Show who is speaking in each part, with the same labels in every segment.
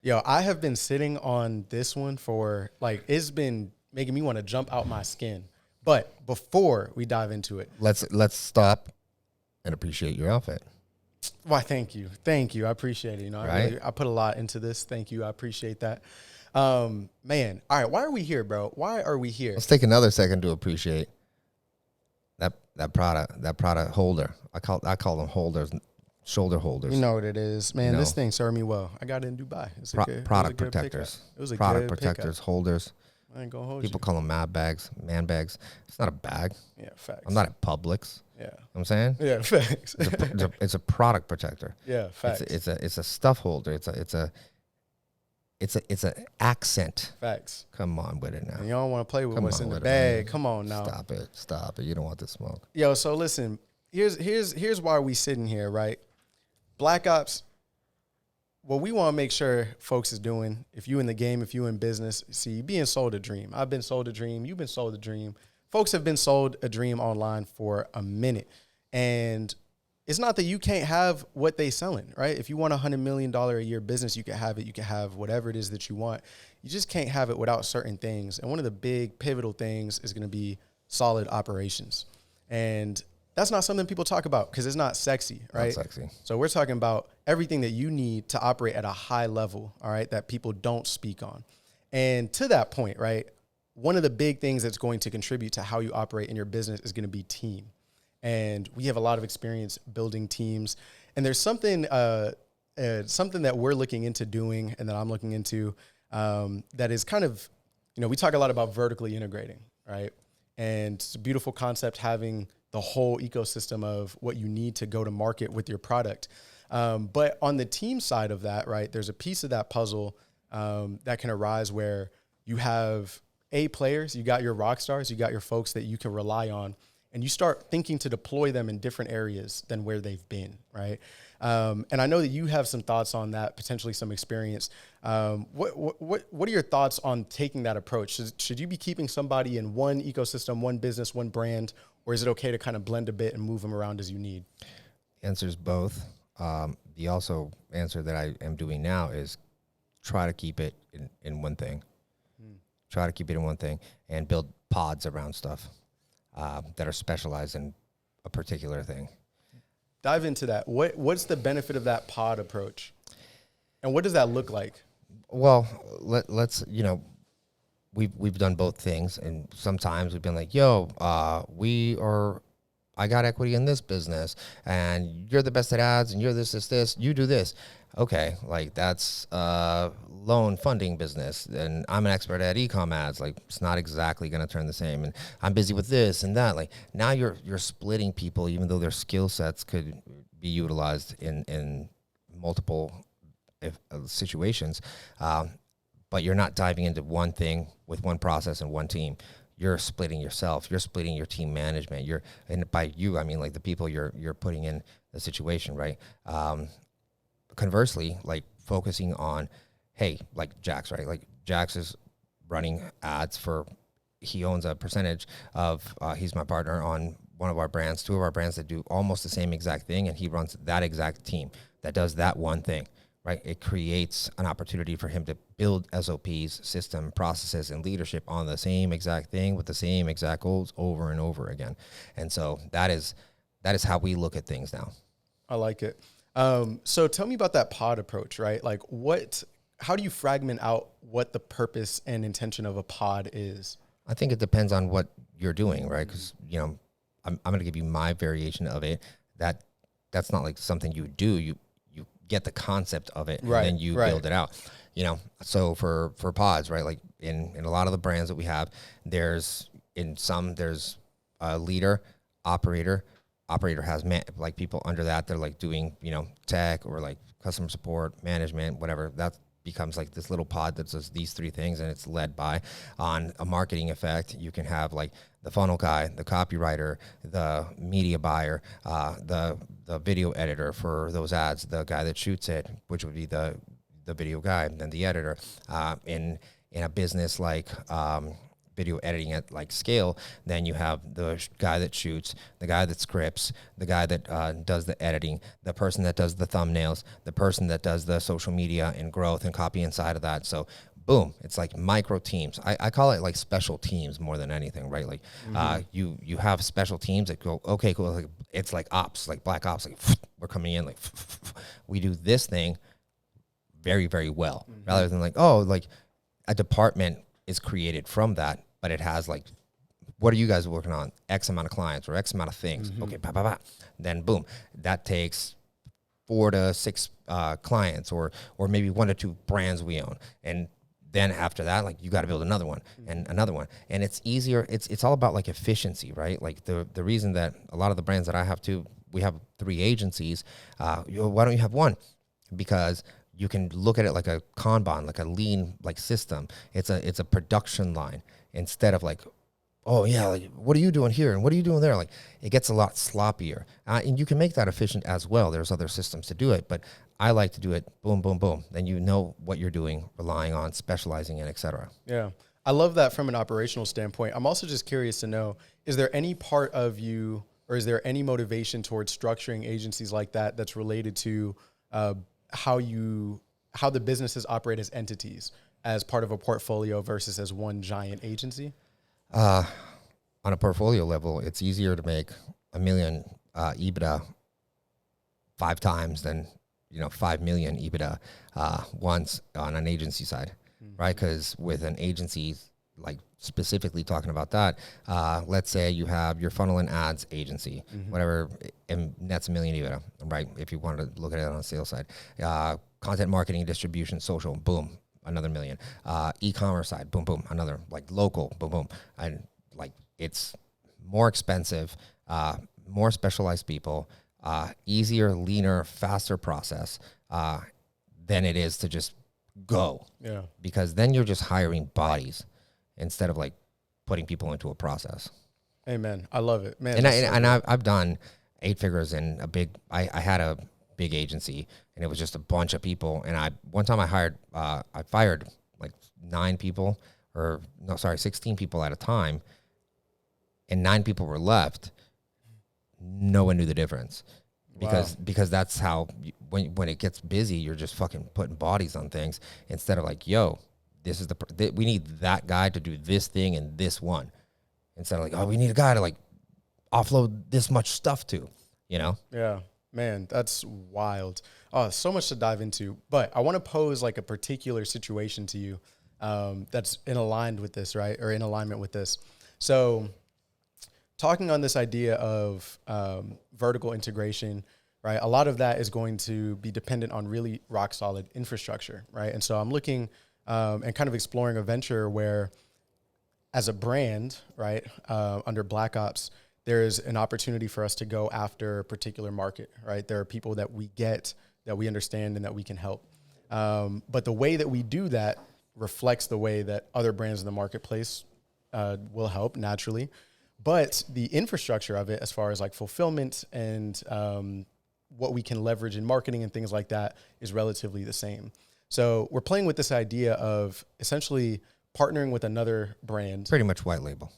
Speaker 1: Yo, I have been sitting on this one for like, it's been making me want to jump out my skin. But before we dive into it,
Speaker 2: Let's stop and appreciate your outfit.
Speaker 1: why, thank you. Thank you. I appreciate it. You know,
Speaker 2: Right?
Speaker 1: I put a lot into this. Thank you. I appreciate that. Man. All right. Why are we here, bro? Why are we here?
Speaker 2: Let's take another second to appreciate that product holder. I call them holders, shoulder holders.
Speaker 1: You know what it is, man.
Speaker 2: You
Speaker 1: This
Speaker 2: know.
Speaker 1: thing served me well. I got it in Dubai. It's a good, it was a
Speaker 2: Product
Speaker 1: good pickup.
Speaker 2: protectors.
Speaker 1: It was a
Speaker 2: Product
Speaker 1: good
Speaker 2: protectors,
Speaker 1: pickup.
Speaker 2: holders.
Speaker 1: I ain't gonna hold
Speaker 2: People
Speaker 1: you.
Speaker 2: call them man bags. It's not a bag.
Speaker 1: Yeah, facts.
Speaker 2: I'm not at Publix.
Speaker 1: Yeah.
Speaker 2: You know what I'm saying?
Speaker 1: Yeah, facts.
Speaker 2: It's a product protector.
Speaker 1: Yeah, facts.
Speaker 2: It's a stuff holder. It's a accent.
Speaker 1: Facts.
Speaker 2: Come on with it now.
Speaker 1: And you don't want to play with
Speaker 2: Come
Speaker 1: what's
Speaker 2: on
Speaker 1: in the
Speaker 2: with it,
Speaker 1: bag.
Speaker 2: man.
Speaker 1: Come on now.
Speaker 2: Stop it. You don't want the smoke.
Speaker 1: Yo, so listen, here's why we sitting here, right? Black Ops, what we want to make sure folks is doing, if you in the game, if you in business, see, being sold a dream. I've been sold a dream. You've been sold a dream. Folks have been sold a dream online for a minute. And it's not that you can't have what they selling, right? If you want $100 million a year business, you can have it. You can have whatever it is that you want. You just can't have it without certain things. And one of the big pivotal things is going to be solid operations. And that's not something people talk about because it's not sexy, right?
Speaker 2: Not sexy.
Speaker 1: So we're talking about everything that you need to operate at a high level, all right, that people don't speak on. And to that point, right, one of the big things that's going to contribute to how you operate in your business is going to be team. And we have a lot of experience building teams. And there's something that we're looking into doing and that I'm looking into that is kind of, you know, we talk a lot about vertically integrating, right? And it's a beautiful concept having the whole ecosystem of what you need to go to market with your product. But on the team side of that, right, there's a piece of that puzzle that can arise where you have A players, you got your rock stars, you got your folks that you can rely on, and you start thinking to deploy them in different areas than where they've been, right? And I know that you have some thoughts on that, potentially some experience. What are your thoughts on taking that approach? Should you be keeping somebody in one ecosystem, one business, one brand, or is it okay to kind of blend a bit and move them around as you need?
Speaker 2: Answers both. The also answer that I am doing now is try to keep it in one thing. Try to keep it in one thing and build pods around stuff that are specialized in a particular thing.
Speaker 1: Dive into that. What's the benefit of that pod approach? And what does that look like?
Speaker 2: Well, let's, you know, we've done both things, and sometimes we've been like, yo, I got equity in this business, and you're the best at ads, and you're this, you do this. Okay, like that's loan funding business, and I'm an expert at e-com ads. Like it's not exactly going to turn the same, and I'm busy with this and that. Like now you're splitting people, even though their skill sets could be utilized in multiple situations, but you're not diving into one thing with one process and one team. You're splitting yourself. You're splitting your team management. And by you, I mean like the people you're putting in the situation, right? Conversely, like focusing on, hey, like Jax, right? Like Jax is running ads he owns a percentage of, he's my partner on one of our brands, two of our brands that do almost the same exact thing, and he runs that exact team that does that one thing, right? It creates an opportunity for him to build SOPs, system, processes, and leadership on the same exact thing with the same exact goals over and over again. And so that is how we look at things now.
Speaker 1: I like it. So tell me about that pod approach, right? Like how do you fragment out what the purpose and intention of a pod is?
Speaker 2: I think it depends on what you're doing, right? Because, you know, I'm going to give you my variation of it. That's not like something you do. You get the concept of it,
Speaker 1: right,
Speaker 2: and then you build it out. You know, so for pods, right? Like in a lot of the brands that we have, there's a leader, operator. Operator has like people under that. They're like doing, you know, tech or like customer support, management, whatever. That becomes like this little pod that does these three things, and it's led by, on a marketing effect, you can have like the funnel guy, the copywriter, the media buyer, the video editor for those ads, the guy that shoots it, which would be the video guy, and then the editor. In a business like video editing at like scale, then you have the guy that shoots, the guy that scripts, the guy that does the editing, the person that does the thumbnails, the person that does the social media and growth and copy inside of that. So boom, it's like micro teams. I call it like special teams more than anything, right? Like you have special teams that go, okay, cool. Like, it's like ops, like Black Ops, like we're coming in, like we do this thing very, very well, rather than like, oh, like a department is created from that, but it has like, what are you guys working on? X amount of clients or X amount of things. Okay, then boom, that takes 4 to 6 clients or maybe 1 to 2 brands we own. And then after that, like you got to build another one and another one. And it's easier. It's all about like efficiency, right? Like the reason that a lot of the brands that I have too, we have 3 agencies. Why don't you have one? Because you can look at it like a Kanban, like a lean like system. It's a production line instead of like, oh yeah, like what are you doing here and what are you doing there? Like it gets a lot sloppier, and you can make that efficient as well. There's other systems to do it, but I like to do it boom, boom, boom. Then you know what you're doing, relying on, specializing in, etc.
Speaker 1: Yeah, I love that from an operational standpoint. I'm also just curious to know: is there any part of you, or is there any motivation towards structuring agencies like that that's related to how the businesses operate as entities, as part of a portfolio versus as one giant agency?
Speaker 2: On a portfolio level, it's easier to make $1 million EBITDA 5 times than 5 million EBITDA once on an agency side, right? Because with an agency, like specifically talking about that, let's say you have your funnel and ads agency, whatever, and that's $1 million EBITDA, right? If you wanted to look at it on the sales side, content marketing, distribution, social, boom, another $1 million. E-commerce side, boom, boom, another, like local, boom, boom. And like it's more expensive, more specialized people, easier, leaner, faster process than it is to just go. Yeah. Because then you're just hiring bodies instead of like putting people into a process.
Speaker 1: Amen. I love it, man.
Speaker 2: And I've done 8 figures in a big. I had a big agency, and it was just a bunch of people. And one time I fired like 16 people at a time, and 9 people were left. No one knew the difference. Because that's how when it gets busy, you're just fucking putting bodies on things instead of like, yo, this is we need that guy to do this thing and this one, instead of like, oh, we need a guy to like offload this much stuff to,
Speaker 1: Yeah, man, that's wild. Oh, so much to dive into. But I want to pose like a particular situation to you that's in alignment with this, right? Or in alignment with this. So talking on this idea of vertical integration, right? A lot of that is going to be dependent on really rock solid infrastructure, right? And so I'm looking and kind of exploring a venture where, as a brand, right, under Black Ops, there is an opportunity for us to go after a particular market, right? There are people that we get, that we understand, and that we can help. But the way that we do that reflects the way that other brands in the marketplace will help naturally. But the infrastructure of it, as far as like fulfillment and what we can leverage in marketing and things like that, is relatively the same. So we're playing with this idea of essentially partnering with another brand.
Speaker 2: Pretty much white label.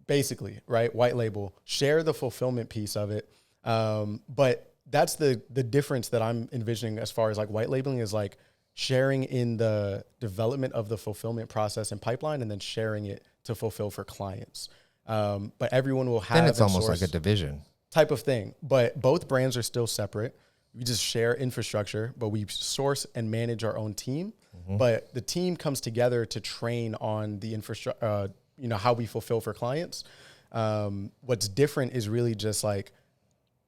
Speaker 1: Basically, right? White label, share the fulfillment piece of it. But that's the difference that I'm envisioning as far as like white labeling is like sharing in the development of the fulfillment process and pipeline, and then sharing it to fulfill for clients. But everyone will have.
Speaker 2: Then it's almost like a division
Speaker 1: type of thing. But both brands are still separate. We just share infrastructure, but we source and manage our own team. But the team comes together to train on the infrastructure, how we fulfill for clients. What's different is really just like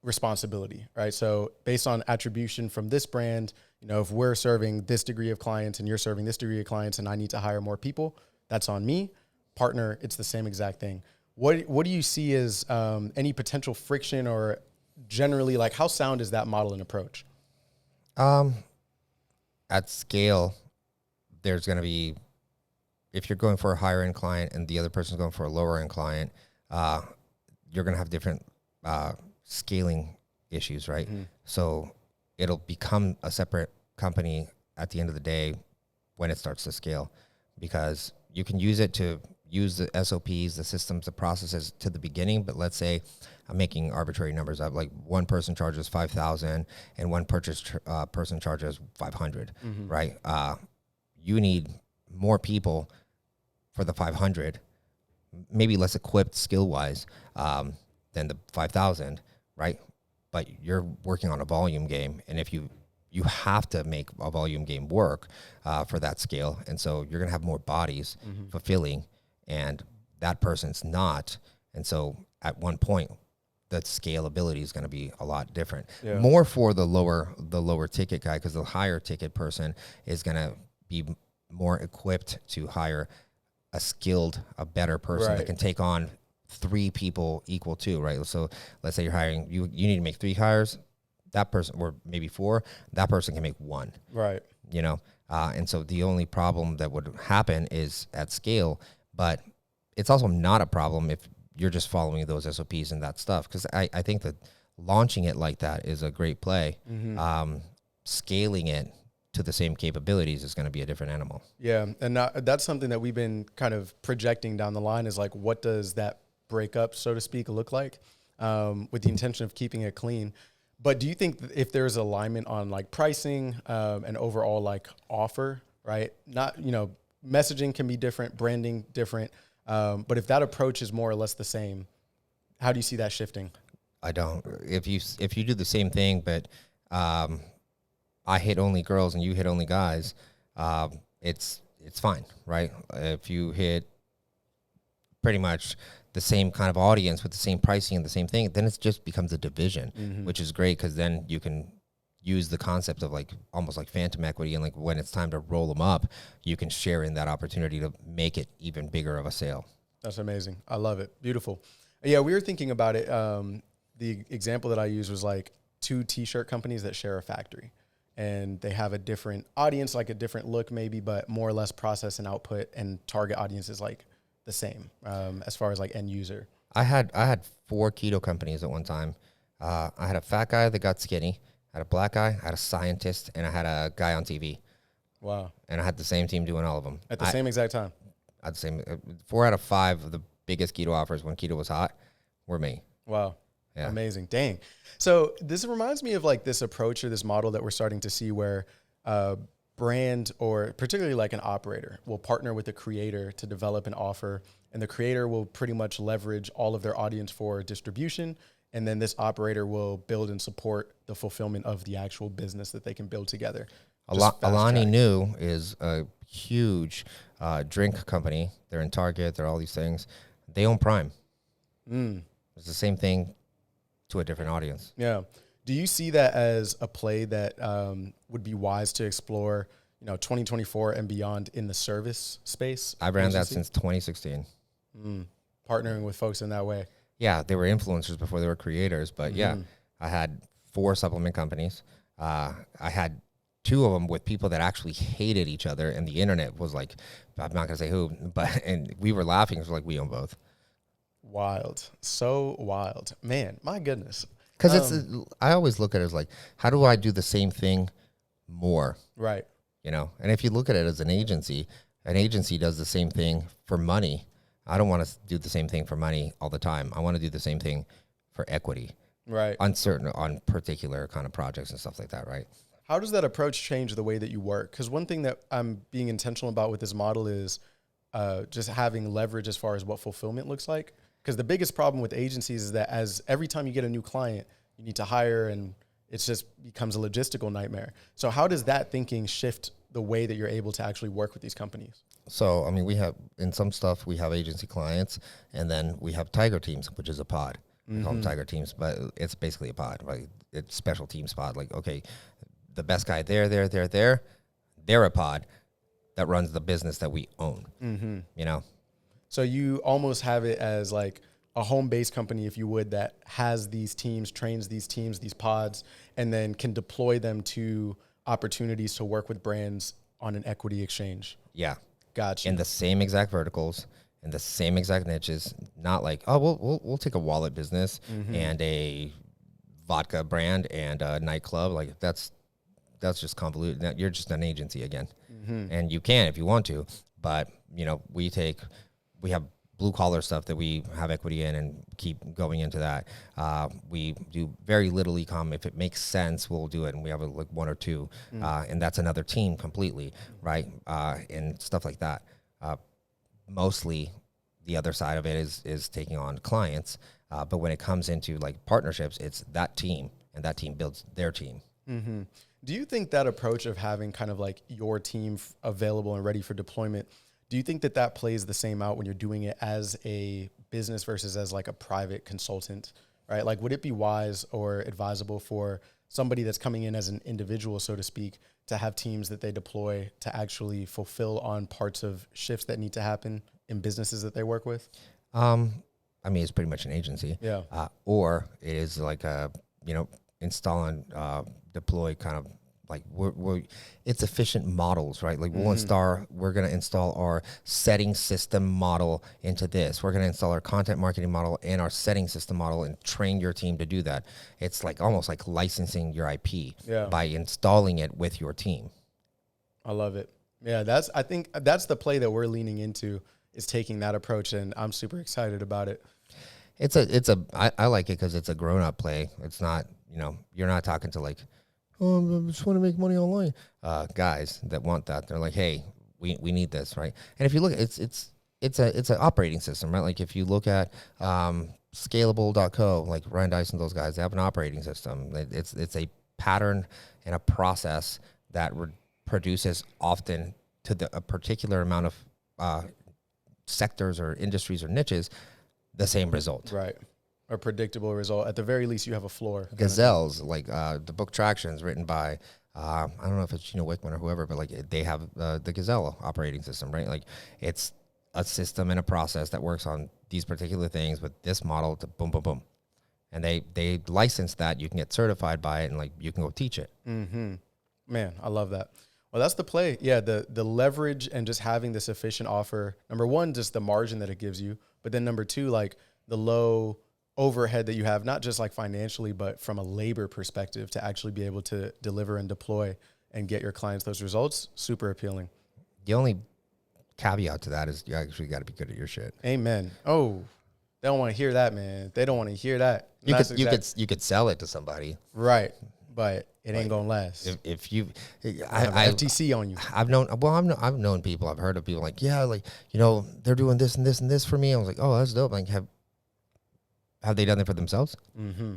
Speaker 1: responsibility, right? So based on attribution from this brand, if we're serving this degree of clients and you're serving this degree of clients and I need to hire more people, that's on me. Partner, it's the same exact thing. What do you see as any potential friction, or generally like how sound is that model and approach?
Speaker 2: At scale, there's going to be, if you're going for a higher end client and the other person's going for a lower end client, you're going to have different scaling issues, right? So it'll become a separate company at the end of the day when it starts to scale, because you can use it to use the SOPs, the systems, the processes to the beginning. But let's say I'm making arbitrary numbers up, like one person charges 5,000 and one person charges 500, right? You need more people for the 500, maybe less equipped skill wise than the 5,000, right? But you're working on a volume game, and if you have to make a volume game work for that scale, and so you're gonna have more bodies fulfilling, and that person's not, and so at one point, the scalability is gonna be a lot different. Yeah. More for the lower ticket guy, because the higher ticket person is gonna be more equipped to hire a better person that can take on 3 people equal to, right? So let's say you're hiring, you need to make 3 hires, that person, or maybe 4, that person can make 1.
Speaker 1: Right.
Speaker 2: You know, and so the only problem that would happen is at scale, but it's also not a problem if you're just following those SOPs and that stuff. Because I think that launching it like that is a great play. Scaling it to the same capabilities is going to be a different animal.
Speaker 1: Yeah. And that's something that we've been kind of projecting down the line, is like, what does that breakup, so to speak, look like, with the intention of keeping it clean. But do you think that if there's alignment on like pricing and overall like offer, right? Not, messaging can be different, branding different. But if that approach is more or less the same, how do you see that shifting?
Speaker 2: I don't. If you do the same thing, but I hit only girls and you hit only guys, it's fine, right? If you hit pretty much the same kind of audience with the same pricing and the same thing, then it just becomes a division, which is great, because then you can use the concept of like almost like phantom equity, and like when it's time to roll them up, you can share in that opportunity to make it even bigger of a sale.
Speaker 1: That's amazing. I love it. Beautiful. Yeah, we were thinking about it. The example that I used was like 2 t-shirt companies that share a factory, and they have a different audience, like a different look maybe, but more or less process and output and target audience is like the same as far as like end user.
Speaker 2: I had 4 keto companies at one time. I had a fat guy that got skinny, I had a black guy, I had a scientist, and I had a guy on TV.
Speaker 1: Wow.
Speaker 2: And I had the same team doing all of them.
Speaker 1: At the same exact time?
Speaker 2: At the same, 4 out of 5 of the biggest keto offers when keto was hot were me.
Speaker 1: Wow. Yeah. Amazing. Dang. So this reminds me of like this approach or this model that we're starting to see where brand, or particularly like an operator, will partner with a creator to develop an offer, and the creator will pretty much leverage all of their audience for distribution, and then this operator will build and support the fulfillment of the actual business that they can build together.
Speaker 2: Alani Nu is a huge drink company. They're in Target, they're all these things. They own Prime. It's the same thing to a different audience.
Speaker 1: Yeah. Do you see that as a play that would be wise to explore, 2024 and beyond in the service space?
Speaker 2: I ran that since 2016.
Speaker 1: Partnering with folks in that way.
Speaker 2: Yeah, they were influencers before they were creators, but yeah, I had 4 supplement companies. I had 2 of them with people that actually hated each other, and the internet was like, I'm not gonna say who, but and we were laughing. It was like, we own both.
Speaker 1: Wild, so wild, man. My goodness.
Speaker 2: Because I always look at it as like, how do I do the same thing more?
Speaker 1: Right.
Speaker 2: And if you look at it as an agency does the same thing for money. I don't want to do the same thing for money all the time. I want to do the same thing for equity.
Speaker 1: Right.
Speaker 2: On particular kind of projects and stuff like that, right?
Speaker 1: How does that approach change the way that you work? Because one thing that I'm being intentional about with this model is just having leverage as far as what fulfillment looks like. Because the biggest problem with agencies is that as every time you get a new client, you need to hire, and it just becomes a logistical nightmare. So how does that thinking shift the way that you're able to actually work with these companies?
Speaker 2: So, I mean, we have, in some stuff, we have agency clients, and then we have Tiger Teams, which is a pod. We call them Tiger Teams, but it's basically a pod, right? It's special teams pod. Like, okay, the best guy they're a pod that runs the business that we own,
Speaker 1: So you almost have it as like a home-based company, if you would, that has these teams, trains these teams, these pods, and then can deploy them to opportunities to work with brands on an equity exchange.
Speaker 2: Yeah.
Speaker 1: Gotcha.
Speaker 2: In the same exact verticals, in the same exact niches, not like, oh, we'll take a wallet business and a vodka brand and a nightclub. Like that's just convoluted. You're just an agency again. And you can if you want to, but we take we have blue collar stuff that we have equity in and keep going into that. We do very little e-com. If it makes sense, we'll do it. And we have like one or two, and that's another team completely, right? And stuff like that. Mostly the other side of it is taking on clients. But when it comes into like partnerships, it's that team, and that team builds their team.
Speaker 1: Mm-hmm. Do you think that approach of having kind of like your team available and ready for deployment, do you think that that plays the same out when you're doing it as a business versus as like a private consultant, right? Like, would it be wise or advisable for somebody that's coming in as an individual, so to speak, to have teams that they deploy to actually fulfill on parts of shifts that need to happen in businesses that they work with?
Speaker 2: I mean, it's pretty much an agency.
Speaker 1: Yeah.
Speaker 2: Or it is like a, install and deploy kind of like it's efficient models, right? Like we're going to install our setting system model into this. We're going to install our content marketing model and our setting system model and train your team to do that. It's like almost like licensing your IP by installing it with your team. I
Speaker 1: love it. Yeah, I think that's the play that we're leaning into, is taking that approach, and I'm super excited about it.
Speaker 2: I like it because it's a grown up play. It's not, you're not talking to like, oh, I just want to make money online. Guys that want that, they're like, hey, we need this, right? And if you look at it's an operating system, right? Like if you look at scalable.co, like Ryan Dyson, those guys, they have an operating system. It's a pattern and a process that produces often to a particular amount of sectors or industries or niches the same result.
Speaker 1: Right. A predictable result. At the very least, you have a floor.
Speaker 2: Gazelles, like the book Tractions, written by, I don't know if it's Gino Wickman or whoever, but like they have the Gazelle operating system, right? Like it's a system and a process that works on these particular things with this model to boom, boom, boom. And they license that. You can get certified by it, and like you can go teach it.
Speaker 1: Mm-hmm. Man, I love that. Well, that's the play. Yeah, the leverage and just having this efficient offer. Number one, just the margin that it gives you. But then number two, like the low overhead that you have, not just like financially, but from a labor perspective, to actually be able to deliver and deploy and get your clients those results. Super appealing.
Speaker 2: The only caveat to that is you actually got to be good at your shit.
Speaker 1: Amen. Oh, they don't want to hear that, man. They don't want to hear that.
Speaker 2: You could sell it to somebody.
Speaker 1: Right. But it ain't gonna last.
Speaker 2: If you,
Speaker 1: I FTC on you.
Speaker 2: I've known people. I've heard of people like, yeah, like they're doing this and this and this for me. I was like, oh, that's dope. Like, have they done it for themselves?
Speaker 1: Mm-hmm.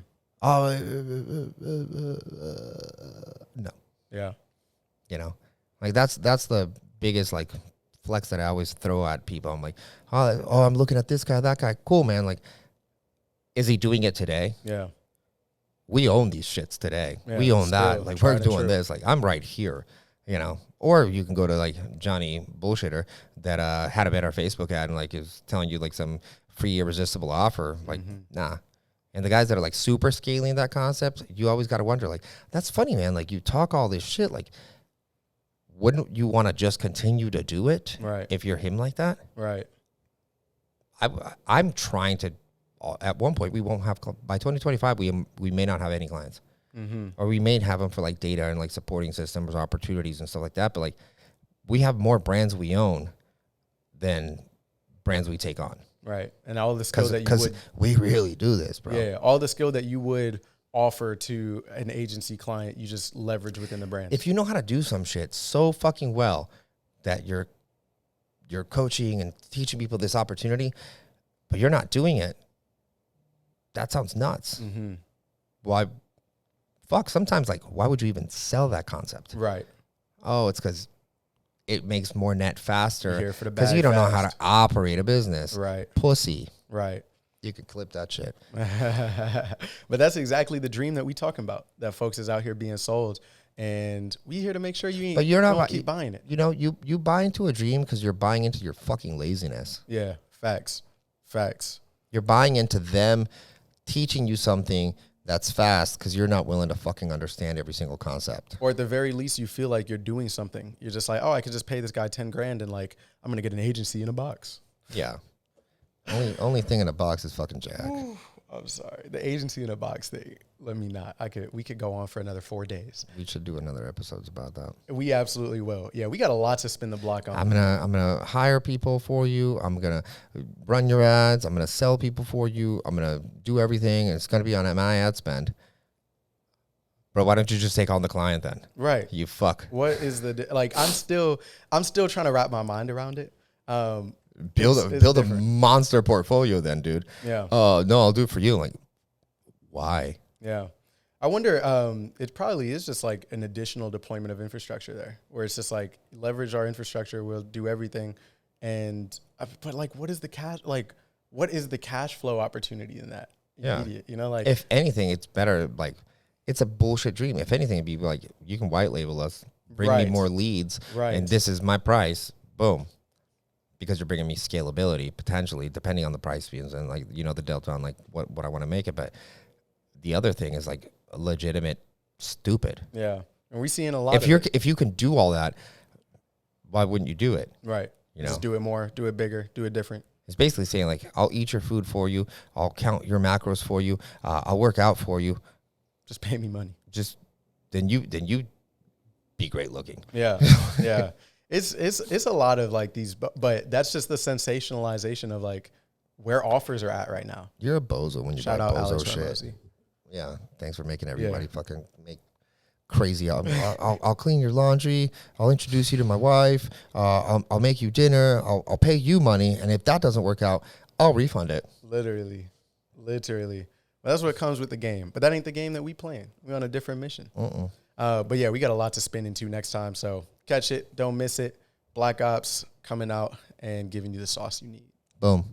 Speaker 2: No.
Speaker 1: Yeah.
Speaker 2: Like that's the biggest like flex that I always throw at people. I'm like, oh, I'm looking at this guy, that guy. Cool, man. Like, is he doing it today?
Speaker 1: Yeah.
Speaker 2: We own these shits today. Yeah, we own that. Like we're doing this. Like I'm right here, Or you can go to like Johnny Bullshitter that had a better Facebook ad and like is telling you like some free irresistible offer. Like nah. And the guys that are like super scaling that concept, you always got to wonder like, that's funny, man. Like you talk all this shit. Like, wouldn't you want to just continue to do it?
Speaker 1: Right.
Speaker 2: If you're him like that?
Speaker 1: Right.
Speaker 2: I'm trying to. At one point, we won't have, by 2025, we may not have any clients. Or we may have them for like data and like supporting systems or opportunities and stuff like that. But like we have more brands we own than brands we take on.
Speaker 1: Right. And all the skill that you would.
Speaker 2: We really do this, bro.
Speaker 1: Yeah. All the skill that you would offer to an agency client, you just leverage within the brand.
Speaker 2: If you know how to do some shit so fucking well that you're coaching and teaching people this opportunity, but you're not doing it, that sounds nuts.
Speaker 1: Mm-hmm.
Speaker 2: Why? Fuck. Sometimes, like, why would you even sell that concept?
Speaker 1: Right.
Speaker 2: Oh, it's because it makes more net faster.
Speaker 1: Because
Speaker 2: you don't know how to operate a business.
Speaker 1: Right.
Speaker 2: Pussy.
Speaker 1: Right.
Speaker 2: You could clip that shit.
Speaker 1: But that's exactly the dream that we talking about. That folks is out here being sold, and we here to make sure you ain't.
Speaker 2: But you're not
Speaker 1: keep buying it.
Speaker 2: You buy into a dream because you're buying into your fucking laziness.
Speaker 1: Yeah. Facts.
Speaker 2: You're buying into them teaching you something that's fast because you're not willing to fucking understand every single concept.
Speaker 1: Or at the very least, you feel like you're doing something. You're just like, oh, I could just pay this guy $10,000 and like, I'm going to get an agency in a box.
Speaker 2: Yeah. Only thing in a box is fucking Jack.
Speaker 1: I'm sorry. The agency in a box thing. Let me not. We could go on for another 4 days.
Speaker 2: We should do another episodes about that.
Speaker 1: We absolutely will. Yeah, we got a lot to spin the block on.
Speaker 2: I'm gonna hire people for you. I'm gonna run your ads. I'm gonna sell people for you. I'm gonna do everything. And it's gonna be on my ad spend. Bro, why don't you just take on the client then?
Speaker 1: Right.
Speaker 2: You fuck.
Speaker 1: What is I'm still trying to wrap my mind around it.
Speaker 2: Build a monster portfolio then, dude.
Speaker 1: Yeah.
Speaker 2: No, I'll do it for you. Like, why?
Speaker 1: Yeah. I wonder, it probably is just like an additional deployment of infrastructure there, where it's just like leverage our infrastructure, we'll do everything. But like, what is the cash flow opportunity in that?
Speaker 2: Yeah.
Speaker 1: Immediate, you know, like
Speaker 2: If anything, it's better. Like, it's a bullshit dream. If anything, it'd be like, you can white label us, bring me more leads, and this is my price. Boom. Because you're bringing me scalability, potentially, depending on the price fees and like, you know, the delta on like what I want to make it. But the other thing is like a legitimate stupid.
Speaker 1: Yeah. And we're seeing a lot
Speaker 2: if you can do all that, why wouldn't you do it?
Speaker 1: Right.
Speaker 2: You know,
Speaker 1: just do it more, do it bigger, do it different.
Speaker 2: It's basically saying like, I'll eat your food for you. I'll count your macros for you. I'll work out for you.
Speaker 1: Just pay me money.
Speaker 2: Just then you be great looking.
Speaker 1: Yeah. Yeah. It's a lot of like these, but that's just the sensationalization of like where offers are at right now.
Speaker 2: You're a bozo when you
Speaker 1: Shout
Speaker 2: buy
Speaker 1: out
Speaker 2: bozo
Speaker 1: Alex
Speaker 2: shit.
Speaker 1: Ramosi.
Speaker 2: Yeah, thanks for making everybody fucking make crazy. I'll clean your laundry. I'll introduce you to my wife. I'll make you dinner. I'll pay you money, and if that doesn't work out, I'll refund it.
Speaker 1: Literally. Well, that's what comes with the game, but that ain't the game that we playing. We're on a different mission. But yeah, we got a lot to spin into next time. So catch it. Don't miss it. Black Ops coming out and giving you the sauce you need.
Speaker 2: Boom.